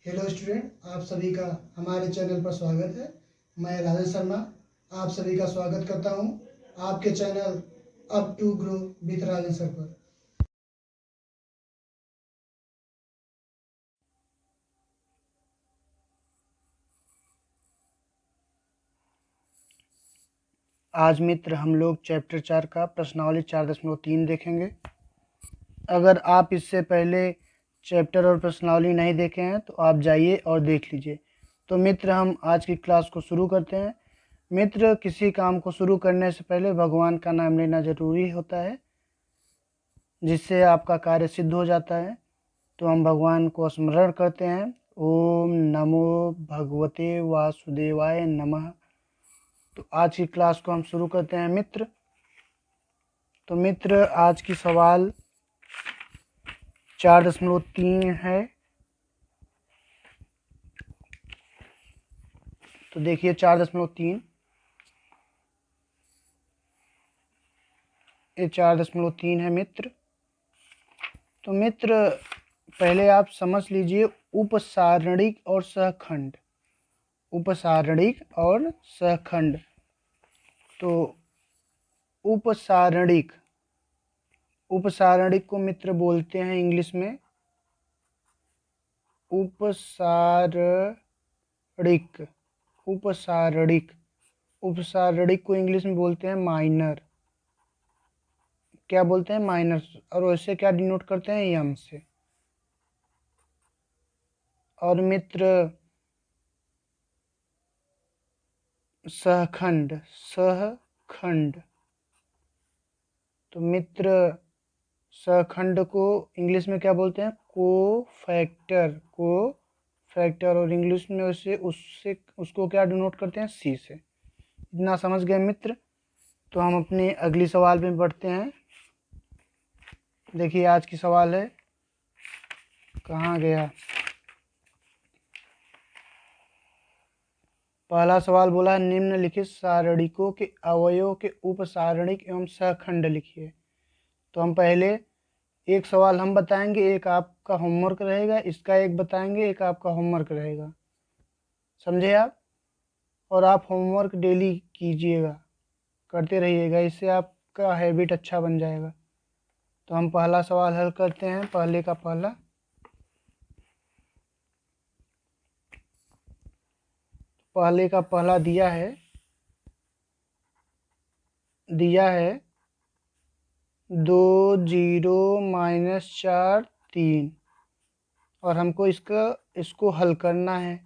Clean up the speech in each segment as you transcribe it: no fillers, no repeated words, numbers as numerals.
Hello student, आप सभी का हमारे चैनल पर स्वागत है। मैं राजेश शर्मा आप सभी का स्वागत करता हूं आपके channel up to grow with Rajesh sir पर। आज मित्र हम लोग चैप्टर 4 का प्रश्नावली 4.3 देखेंगे। अगर आप इससे पहले चैप्टर और प्रश्नावली नहीं देखे हैं तो आप जाइए और देख लीजिए। तो मित्र हम आज की क्लास को शुरू करते हैं। मित्र, किसी काम को शुरू करने से पहले भगवान का नाम लेना जरूरी होता है, जिससे आपका कार्य सिद्ध हो जाता है। तो हम भगवान को स्मरण करते हैं। ओम नमो भगवते वासुदेवाय नमः। तो आज की क्लास को हम शुरू करते हैं मित्र। तो मित्र आज की सवाल 4.3 है। तो देखिए 4.3, ये 4.3 है मित्र। तो मित्र पहले आप समझ लीजिए उपसारणिक और सहखंड। उपसारणिक और सहखंड। तो उपसारणिक उपसारणिक को मित्र बोलते हैं इंग्लिश में उपसारणिक। उपसारणिक उपसारणिक को इंग्लिश में बोलते हैं माइनर। क्या बोलते हैं? माइनर। और वैसे क्या डिनोट करते हैं? यम से। और मित्र सहखंड। सहखंड। तो मित्र सहखंड को इंग्लिश में क्या बोलते हैं? कोफैक्टर। कोफैक्टर। और इंग्लिश में उसको क्या डिनोट करते हैं? सी से। इतना समझ गए मित्र। तो हम अपने अगली सवाल में बढ़ते हैं। देखिए आज की सवाल है, कहाँ गया? पहला सवाल बोला है निम्नलिखित सारणिकों के अवयवों के उपसारणिक एवं सहखंड लिखिए। तो हम पहले एक सवाल हम बताएंगे, एक आपका होमवर्क रहेगा, इसका एक बताएंगे, एक आपका होमवर्क रहेगा। समझे आप? और आप होमवर्क डेली कीजिएगा, करते रहिएगा, इससे आपका हैबिट अच्छा बन जाएगा। तो हम पहला सवाल हल करते हैं। पहले का पहला, दिया है 2 0 -4 3 और हमको इसको हल करना है।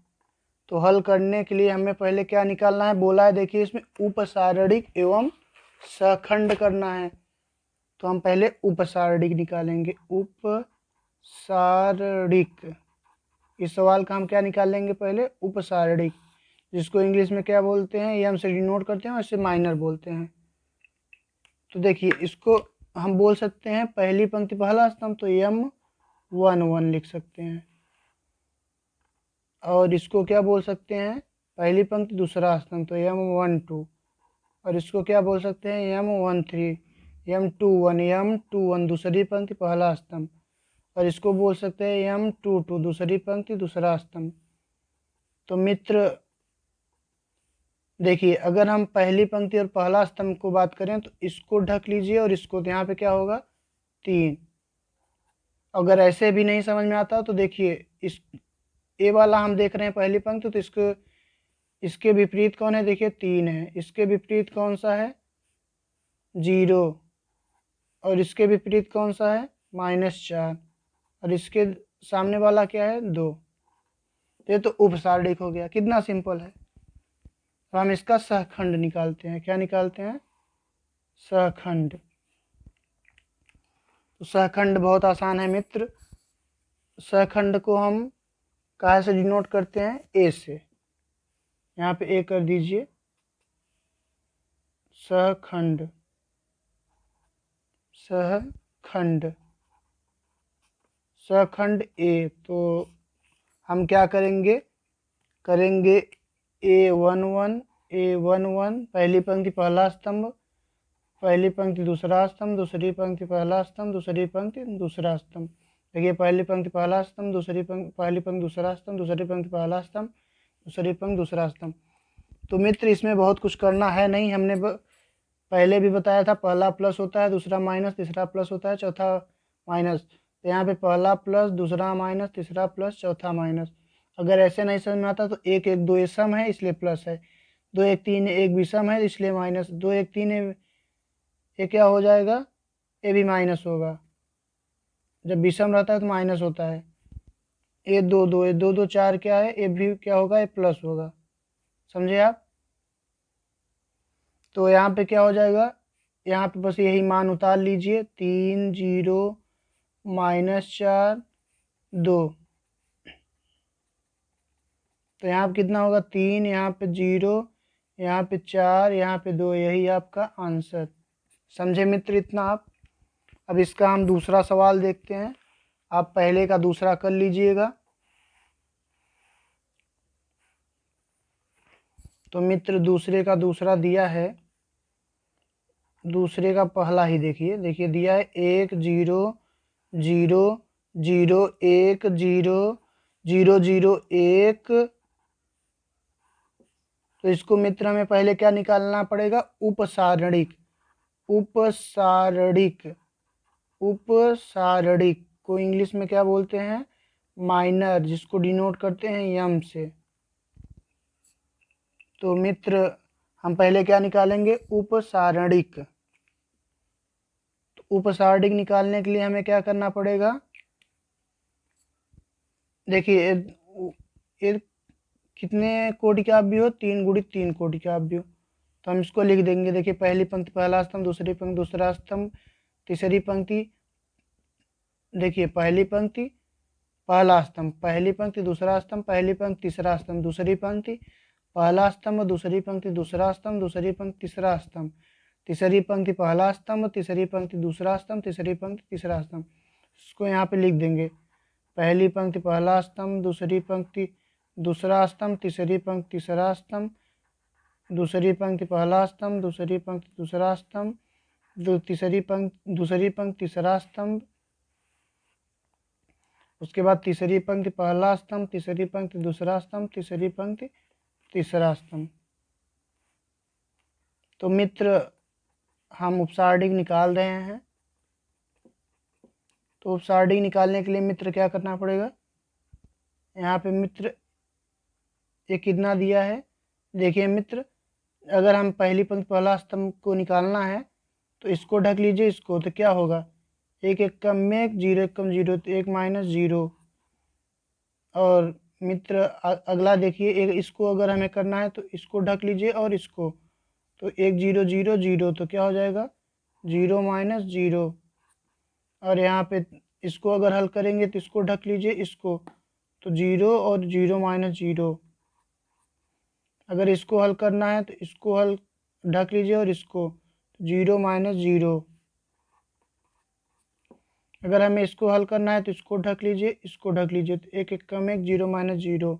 तो हल करने के लिए हमें पहले क्या निकालना है? बोला है देखिए इसमें उपसारणिक एवं सहखंड करना है। तो हम पहले उपसारणिक निकालेंगे। उपसारणिक। इस सवाल का हम क्या निकालेंगे? पहले उपसारणिक, जिसको इंग्लिश में क्या बोलते हैं? यम से डिनोट करते हैं और इसे माइनर बोलते हैं। तो देखिए इसको हम बोल सकते हैं पहली पंक्ति पहला स्तंभ, तो M11 लिख सकते हैं। और इसको क्या बोल सकते हैं? पहली पंक्ति दूसरा स्तंभ, तो M12। और इसको क्या बोल सकते हैं? M13, M21, M21 दूसरी पंक्ति पहला स्तंभ। और इसको बोल सकते हैं M22 दूसरी पंक्ति दूसरा स्तंभ। तो मित्र देखिए अगर हम पहली पंक्ति और पहला स्तंभ को बात करें तो इसको ढक लीजिए और इसको, तो यहाँ पे क्या होगा? 3। अगर ऐसे भी नहीं समझ में आता तो देखिए इस ए वाला हम देख रहे हैं पहली पंक्ति, तो इसके विपरीत कौन है? देखिए 3 है। इसके विपरीत कौन सा है? 0। और इसके विपरीत कौन सा है? -4। और इसके सामने वाला क्या है? 2। ये तो उपसारणिक हो गया। कितना सिंपल है। तो हम इसका सहखंड निकालते हैं। क्या निकालते हैं? सहखंड। तो सहखंड बहुत आसान है मित्र। सहखंड को हम कहाँ से डिनोट करते हैं? ए से। यहाँ पे ए कर दीजिए। सहखंड। सहखंड। सहखंड ए। तो हम क्या करेंगे? A11 A11 पहली पंक्ति पहला स्तंभ, पहली पंक्ति दूसरा स्तंभ, दूसरी पंक्ति पहला स्तंभ, दूसरी पंक्ति दूसरा स्तंभ। देखिए पहली पंक्ति पहला स्तंभ, दूसरी पंक्ति पहली पंक्ति दूसरा स्तंभ, दूसरी पंक्ति पहला स्तंभ, दूसरी पंक्ति दूसरा स्तंभ। तो मित्र इसमें बहुत कुछ करना है नहीं, हमने पहले भी बताया था पहला प्लस होता है, दूसरा माइनस, तीसरा प्लस होता है, चौथा माइनस। तो यहाँ पे पहला प्लस, दूसरा माइनस, तीसरा प्लस, चौथा माइनस। अगर ऐसे नहीं समझ में आता तो एक एक दो ये सम है इसलिए प्लस है, दो एक तीन एक विषम है इसलिए माइनस, दो एक तीन ये क्या हो जाएगा, ये भी माइनस होगा। जब विषम रहता है तो माइनस होता है। ये दो दो, ये दो दो चार क्या है, ये भी क्या होगा, ये प्लस होगा। समझे आप? तो यहाँ पे क्या हो जाएगा, यहाँ पे बस यही मान उतार लीजिए, 3 0 -4 2। तो यहाँ पे कितना होगा, 3, यहाँ पे 0, यहाँ पे 4, यहाँ पे 2, यही आपका आंसर। समझे मित्र इतना आप? अब इसका हम दूसरा सवाल देखते हैं, आप पहले का दूसरा कर लीजिएगा। तो मित्र दूसरे का दूसरा दिया है, दूसरे का पहला ही देखिए, देखिए दिया है 1 0 0 0 1 0 0 0 1। तो इसको मित्र हमें पहले क्या निकालना पड़ेगा, उपसारणिक। उपसारणिक, उपसारणिक को इंग्लिश में क्या बोलते हैं, माइनर, जिसको डिनोट करते हैं यम से। तो मित्र हम पहले क्या निकालेंगे, उपसारणिक। तो उपसारणिक निकालने के लिए हमें क्या करना पड़ेगा, देखिए ये कितने कोटि का अवयव हो, 3 × 3 कोटि का अवयव। तो हम इसको लिख देंगे, देखिए पहली पंक्ति पहला स्तंभ, दूसरी पंक्ति दूसरा स्तंभ, तीसरी पंक्ति, देखिए पहली पंक्ति पहला स्तंभ, पहली पंक्ति दूसरा स्तंभ, पहली पंक्ति तीसरा स्तंभ, दूसरी पंक्ति पहला स्तंभ, दूसरी पंक्ति दूसरा स्तंभ, दूसरी पंक्ति तीसरा स्तंभ, तीसरी पंक्ति पहला स्तंभ, तीसरी पंक्ति दूसरा स्तंभ, तीसरी पंक्ति तीसरा स्तंभ। इसको यहाँ पे लिख देंगे, पहली पंक्ति पहला स्तंभ, दूसरी पंक्ति दूसरा स्तंभ, तीसरी पंक्ति तीसरा स्तंभ, दूसरी पंक्ति पहला स्तंभ, दूसरी पंक्ति दूसरा स्तंभ, दूसरी पंक्ति तीसरा स्तंभ, उसके बाद तीसरी पंक्ति पहला स्तंभ, तीसरी पंक्ति दूसरा स्तंभ, तीसरी पंक्ति तीसरा स्तंभ। तो मित्र हम उपसारणिक निकाल रहे हैं। तो उपसारणिक निकालने के लिए मित्र क्या करना पड़ेगा, यहाँ पे मित्र ये कितना दिया है, देखिए मित्र अगर हम पहली पंक्ति पहला स्तंभ को निकालना है तो इसको ढक लीजिए, इसको, तो क्या होगा, एक एक कम में एक, 0 एक कम 0, तो 1 - 0। और मित्र अगला देखिए, एक इसको अगर हमें करना है तो इसको ढक लीजिए और इसको, तो 1 0 0 0, तो क्या हो जाएगा, 0 - 0। और यहाँ पे इसको अगर हल करेंगे तो इसको ढक लीजिए, इसको, तो 0 और 0 - 0। अगर इसको हल करना है तो इसको हल ढक लीजिए और इसको, तो 0 - 0। अगर हमें इसको हल करना है तो इसको ढक लीजिए, इसको ढक लीजिए, तो एक एक कम एक, 0 - 0,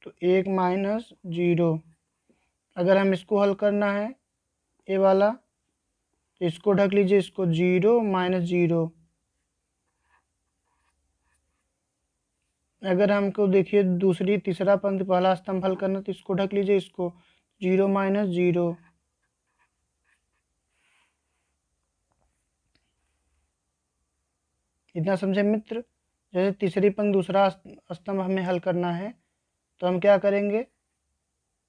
तो 1 - 0। अगर हम इसको हल करना है ये वाला, तो इसको ढक लीजिए, इसको, 0 - 0। अगर हमको देखिए दूसरी तीसरा पंक्ति पहला स्तंभ हल करना, तो इसको ढक लीजिए, इसको, 0 - 0। इतना समझे मित्र? जैसे तीसरी पंक्ति दूसरा स्तंभ हमें हल करना है तो हम क्या करेंगे,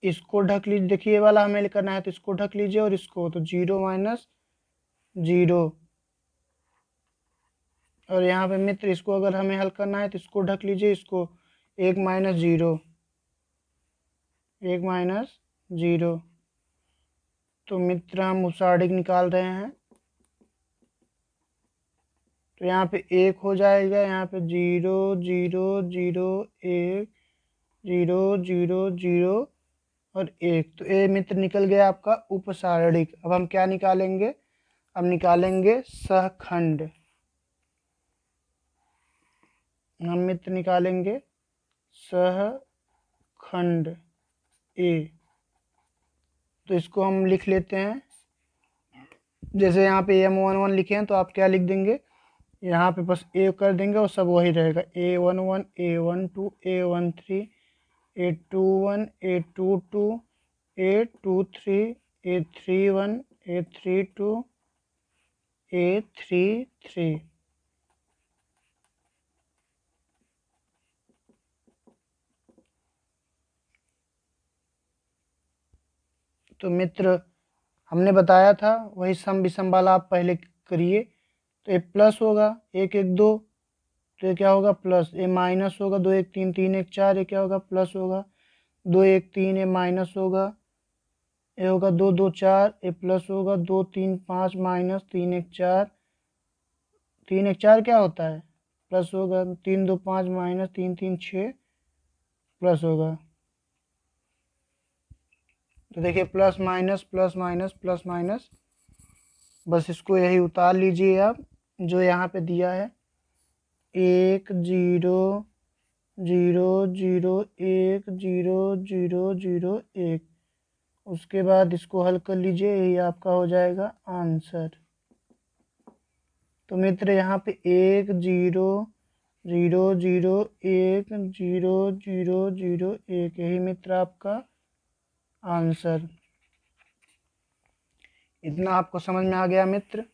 इसको ढक लीजिए, देखिए ये वाला हमें करना है तो इसको ढक लीजिए और इसको, तो 0 - 0। और यहाँ पे मित्र इसको अगर हमें हल करना है तो इसको ढक लीजिए, इसको, 1 - 0, 1 - 0। तो मित्र हम उपसारणिक निकाल रहे हैं, तो यहाँ पे 1 हो जाएगा, यहाँ पे 0 0 0 1 0 0 0 और 1। तो ये मित्र निकल गया आपका उपसारणिक। अब हम क्या निकालेंगे, अब निकालेंगे सहखंड। हम मित्र निकालेंगे सहखंड ए। तो इसको हम लिख लेते हैं, जैसे यहाँ पे M11 लिखे हैं तो आप क्या लिख देंगे, यहाँ पे बस ए कर देंगे और सब वही रहेगा, A11 A12 A13 A21 A22 A23 A31 A32 A33। तो मित्र हमने बताया था वही सम विषम वाला आप पहले करिए। तो ये प्लस होगा, एक एक दो, तो ये क्या होगा प्लस, ये माइनस होगा, दो एक तीन, तीन एक चार, ये क्या होगा प्लस होगा, दो एक तीन, ये माइनस होगा, ये होगा दो दो चार, ये प्लस होगा, दो तीन पाँच माइनस, तीन एक चार, तीन एक चार क्या होता है प्लस होगा, तीन दो पाँच माइनस, तीन तीन छः प्लस होगा। तो देखिए plus minus plus minus plus minus, बस इसको यही उतार लीजिए आप जो यहाँ पे दिया है, एक जीरो जीरो जीरो एक जीरो जीरो जीरो एक, उसके बाद इसको हल कर लीजिए, यही आपका हो जाएगा आंसर। तो मित्र यहाँ पे एक जीरो जीरो जीरो एक जीरो जीरो जीरो एक, यही मित्र आपका आंसर। इतना आपको समझ में आ गया मित्र।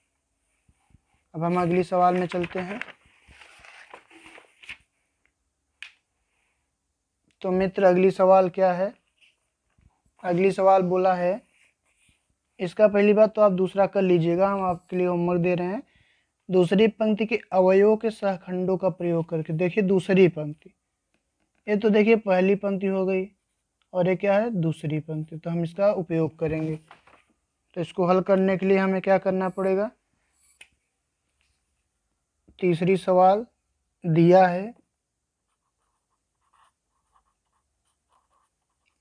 अब हम अगली सवाल में चलते हैं। तो मित्र अगली सवाल क्या है, अगली सवाल बोला है, इसका पहली बात तो आप दूसरा कर लीजिएगा, हम आपके लिए होमवर्क दे रहे हैं। दूसरी पंक्ति के अवयवों के सहखंडों का प्रयोग करके, देखिए दूसरी पंक्ति, ये तो देखिए पहली पंक्ति हो गई और ये क्या है दूसरी पंक्ति, तो हम इसका उपयोग करेंगे। तो इसको हल करने के लिए हमें क्या करना पड़ेगा, तीसरी सवाल दिया है,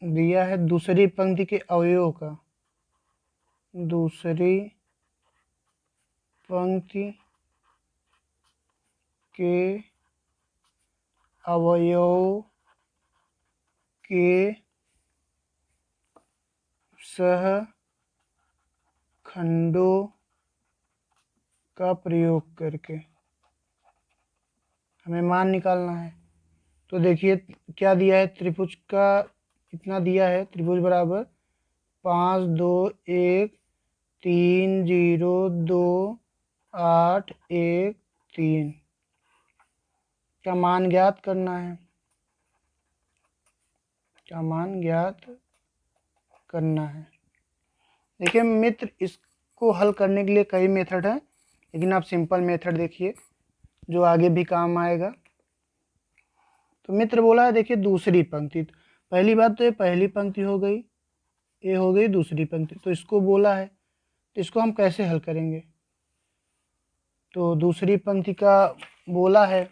दिया है दूसरी पंक्ति के अवयवों का, दूसरी पंक्ति के अवयव के सहखंडों का प्रयोग करके हमें मान निकालना है। तो देखिए क्या दिया है, त्रिभुज का इतना दिया है, त्रिभुज बराबर 5 2 1 3 0 2 8 1 3 का मान ज्ञात करना है, का मान ज्ञात करना है। देखिए मित्र इसको हल करने के लिए कई मेथड है, लेकिन आप सिंपल मेथड देखिए जो आगे भी काम आएगा। तो मित्र बोला है देखिए दूसरी पंक्ति, पहली बात तो ये पहली पंक्ति हो गई, ये हो गई दूसरी पंक्ति, तो इसको बोला है, तो इसको हम कैसे हल करेंगे। तो दूसरी पंक्ति का बोला है,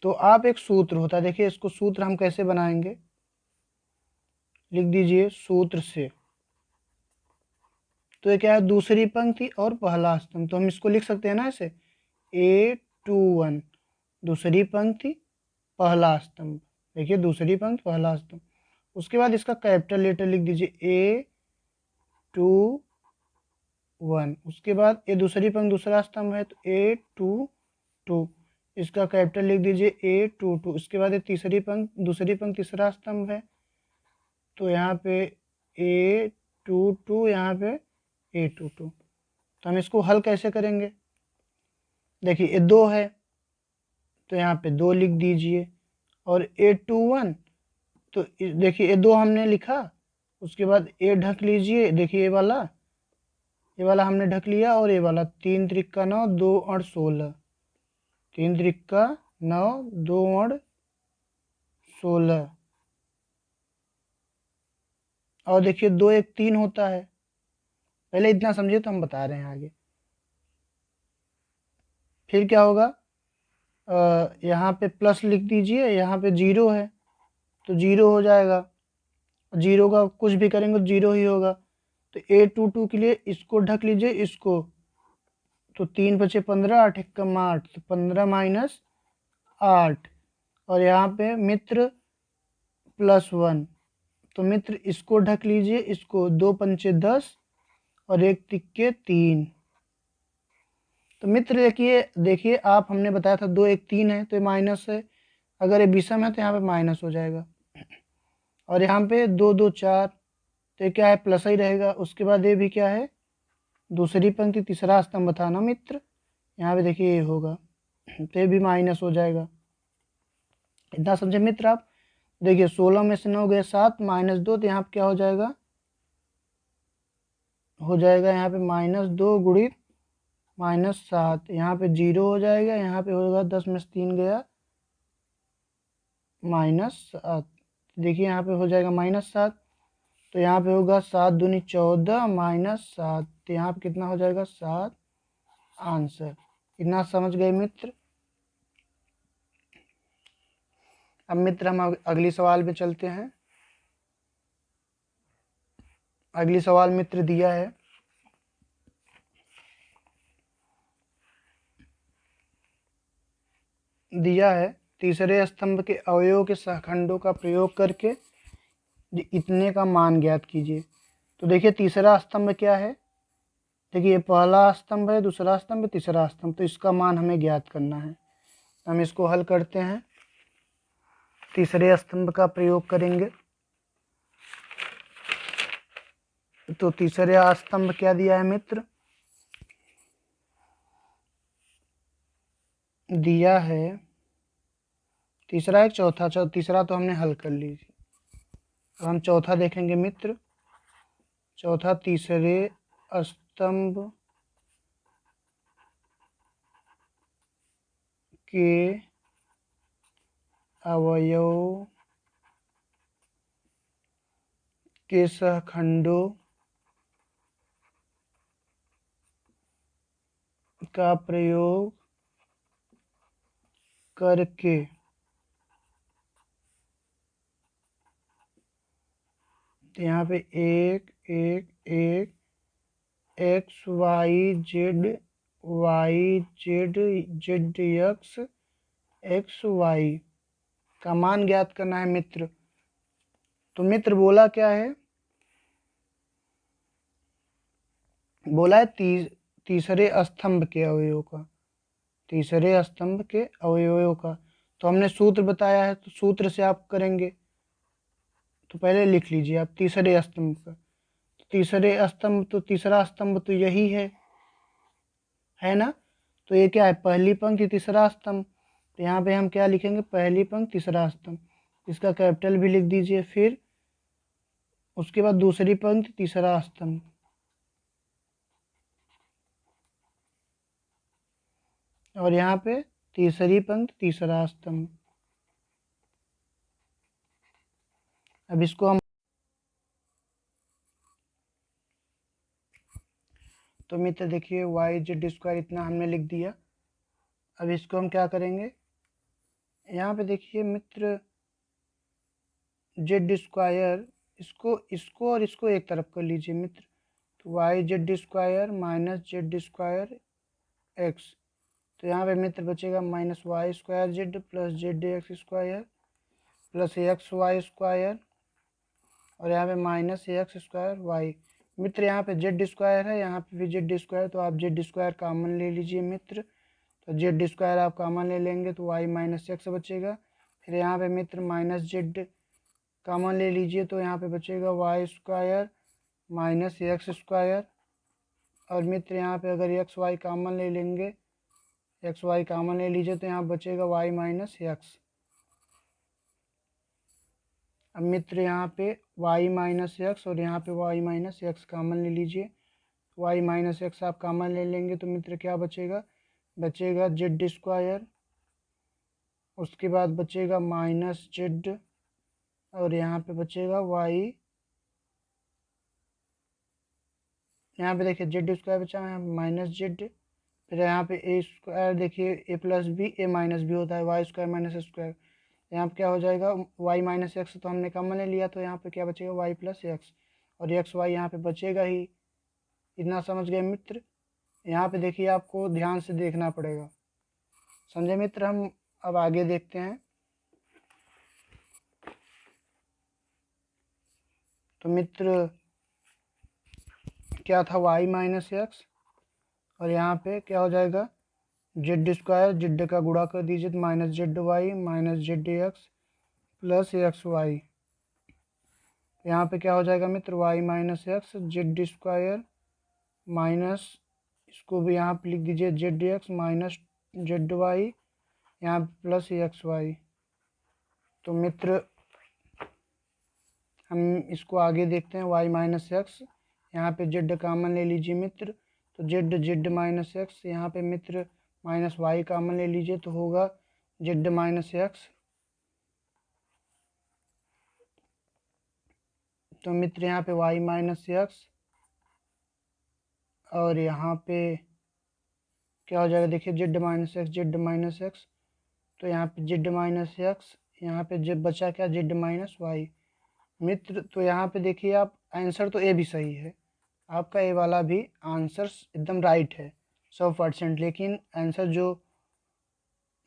तो आप एक सूत्र होता है, देखिए इसको सूत्र हम कैसे बनाएंगे, लिख दीजिए सूत्र से। तो ये क्या है दूसरी पंक्ति और पहला स्तंभ, तो हम इसको लिख सकते हैं ना ऐसे, A21 दूसरी पंक्ति पहला स्तंभ, देखिए दूसरी पंक्ति पहला स्तंभ, उसके बाद इसका कैपिटल लेटर लिख दीजिए A21, उसके बाद ये दूसरी पंक्ति दूसरा स्तंभ है तो A22, इसका कैपिटल लिख दीजिए A22, उसके बाद ये तीसरी पंक्ति दूसरी पंक्ति तीसरा स्तंभ है तो यहाँ पे A22, यहाँ पे A22। तो हम इसको हल कैसे करेंगे, देखिए ये दो है तो यहाँ पे दो लिख दीजिए, और A21 तो देखिए ये दो हमने लिखा, उसके बाद ए ढक लीजिए, देखिए ये वाला हमने ढक लिया, और ये वाला 3 त्रिक्का 9 2 और 16, 3 त्रिक्का 9 2 और 16, और देखिए 2 1 3 होता है, पहले इतना समझिए तो हम बता रहे हैं आगे। फिर क्या होगा, यहाँ पे प्लस लिख दीजिए, यहाँ पे जीरो है तो जीरो हो जाएगा, जीरो का कुछ भी करेंगे तो जीरो ही होगा। तो A22 के लिए इसको ढक लीजिए, इसको, तो 3 बचे 15 8 एक कम 8, तो 15 माइनस 8, और यहाँ पे मित्र +1, तो मित्र इसको ढक लीजिए, इसको 2 पंचे 10 और एक तिक्के 3। तो मित्र देखिए देखिए आप, हमने बताया था 2 1 3 है तो ये माइनस है, अगर ये विषम है तो यहाँ पे माइनस हो जाएगा, और यहाँ पे 2 2 4 तो ये क्या है, प्लस ही रहेगा। उसके बाद ये भी क्या है, दूसरी पंक्ति तीसरा स्तंभ था ना मित्र, यहाँ पे देखिए ये होगा तो ये भी माइनस हो जाएगा। इतना समझे मित्र आप। देखिए 16 में से 9 गए 7, -2 तो यहाँ पे क्या हो जाएगा, यहाँ पे -2 गुणित -7, यहाँ पे 0 हो जाएगा, यहाँ पे होगा 10 में से 3 गया -7। देखिए यहाँ पे हो जाएगा -7, तो यहाँ पे होगा 7 दूनी 14 -7, तो यहाँ पे कितना हो जाएगा 7 आंसर। इतना समझ गए मित्र। अब मित्र हम अगली सवाल पे चलते हैं। अगली सवाल मित्र दिया है, तीसरे स्तंभ के अवयवों के सहखंडों का प्रयोग करके इतने का मान ज्ञात कीजिए। तो देखिए तीसरा स्तंभ क्या है, देखिए पहला स्तंभ है, दूसरा स्तंभ, तीसरा स्तंभ, तो इसका मान हमें ज्ञात करना है। हम इसको हल करते हैं, तीसरे स्तंभ का प्रयोग करेंगे। तो तीसरे स्तंभ क्या दिया है मित्र, दिया है तीसरा एक चौथा, तीसरा तो हमने हल कर ली। अब हम चौथा देखेंगे मित्र। चौथा, तीसरे स्तंभ के अवयव के सहखंडों का प्रयोग करके यहाँ पे 1 1 1 x y z z x y का मान ज्ञात करना है मित्र। तो मित्र बोला क्या है, बोला है तीसरे स्तंभ के अवयवों का, तीसरे स्तंभ के अवयवों का। तो हमने सूत्र बताया है, तो सूत्र से आप करेंगे। तो पहले लिख लीजिए आप तीसरे स्तंभ का, तीसरे स्तंभ, तो तीसरा स्तंभ तो यही है ना। तो ये क्या है, पहली पंक्ति तीसरा स्तंभ, तो यहाँ पे हम क्या लिखेंगे, पहली पंक्ति तीसरा स्तंभ, इसका कैपिटल भी लिख दीजिए। फिर उसके बाद दूसरी पंक्ति तीसरा स्तंभ, और यहाँ पे तीसरी पंक्ति तीसरा स्तंभ। अब इसको हम, तो मित्र देखिए वाई जेड स्क्वायर इतना हमने लिख दिया। अब इसको हम क्या करेंगे, यहाँ पे देखिए मित्र जेड स्क्वायर, इसको और इसको एक तरफ कर लीजिए मित्र। तो y z square minus z square x, तो यहाँ पे मित्र बचेगा -y square z plus z x square plus x y square, और यहाँ पे -x² वाई। मित्र यहाँ पे जेड स्क्वायर है, यहाँ पे भी जेड स्क्वायर, तो आप जेड स्क्वायर कॉमन ले लीजिए मित्र। तो जेड स्क्वायर आप कॉमन ले लेंगे तो वाई -x बचेगा। फिर यहाँ पे मित्र माइनस जेड कॉमन ले लीजिए, तो यहाँ पे बचेगा वाई स्क्वायर -x²। और मित्र यहाँ पे अगर एक्स वाई कॉमन ले लेंगे, एक्स वाई कॉमन ले लीजिए, तो यहाँ बचेगा वाई -x। अब मित्र यहाँ पे y -x और यहाँ पे y -x कॉमन ले लीजिए। y -x आप कॉमन ले लेंगे तो मित्र क्या बचेगा, बचेगा जेड स्क्वायर, उसके बाद बचेगा -z, और यहाँ पे बचेगा y, यहाँ पे देखिए जेड स्क्वायर बचा है -z। फिर यहाँ पे ए स्क्वायर, देखिए a plus b a minus b होता है, वाई स्क्वायर माइनस स्क्वायर, यहाँ पे क्या हो जाएगा y -x, तो हमने कॉमन ले लिया, तो यहाँ पे क्या बचेगा y + x, और एक्स वाई यहाँ पे बचेगा ही। इतना समझ गए मित्र। यहाँ पे देखिए आपको ध्यान से देखना पड़ेगा, समझे मित्र। हम अब आगे देखते हैं। तो मित्र क्या था वाई माइनस एक्स, और यहाँ पे क्या हो जाएगा जेड स्क्वायर, जेड का गुणा कर दीजिए तो minus Z Y minus Z X plus x Y. यहाँ पे क्या हो जाएगा मित्र Y minus X Z square minus, इसको भी यहाँ पे लिख दीजिए Z X minus Z Y, यहाँ प्लस एक्स वाई। तो मित्र हम इसको आगे देखते हैं वाई माइनस एक्स, यहाँ पे जेड कामन ले लीजिए मित्र, तो जेड जेड माइनस एक्स, यहाँ पे मित्र माइनस वाई कामन ले लीजिए तो होगा जेड माइनस एक्स। तो मित्र यहाँ पे वाई माइनस एक्स और यहाँ पे क्या हो जाएगा देखिए Z minus X Z minus x, तो यहाँ पे जेड माइनस एक्स, यहाँ पे जब बचा क्या जेड माइनस वाई। मित्र तो यहाँ पे देखिए आप आंसर तो ए भी सही है, आपका ए वाला भी आंसर एकदम राइट है 100%, लेकिन आंसर जो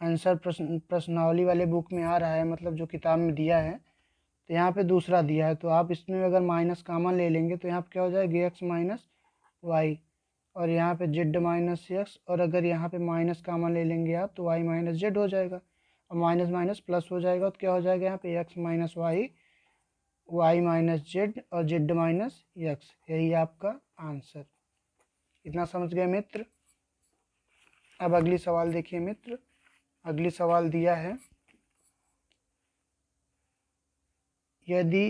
आंसर प्रश्नावली वाले बुक में आ रहा है, मतलब जो किताब में दिया है, तो यहाँ पे दूसरा दिया है। तो आप इसमें अगर माइनस कामन ले लेंगे तो यहाँ पे क्या हो जाएगा एक्स माइनस वाई, और यहाँ पे जेड माइनस एक्स, और अगर यहाँ पे माइनस कामन ले लेंगे आप तो वाई माइनस जेड हो जाएगा, और माइनस माइनस प्लस हो जाएगा तो क्या हो जाएगा यहाँ पे x minus y, y minus z और जेड माइनस एक्स, यही आपका आंसर। इतना समझ गए मित्र। अब अगली सवाल देखिए मित्र, अगली सवाल दिया है यदि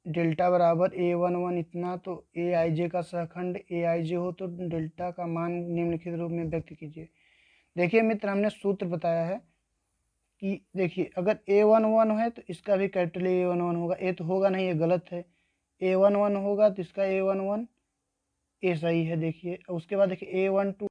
डेल्टा बराबर ए वन वन इतना तो ए आई जे का सहखंड ए आई जे हो तो डेल्टा का मान निम्नलिखित रूप में व्यक्त कीजिए। देखिए मित्र हमने सूत्र बताया है कि देखिए अगर ए वन वन है तो इसका भी कैपिटल ए वन वन होगा, ए तो होगा नहीं, ये गलत है, ए वन वन होगा तो इसका ए वन वन ए सही है। देखिए उसके बाद देखिए ए वन टू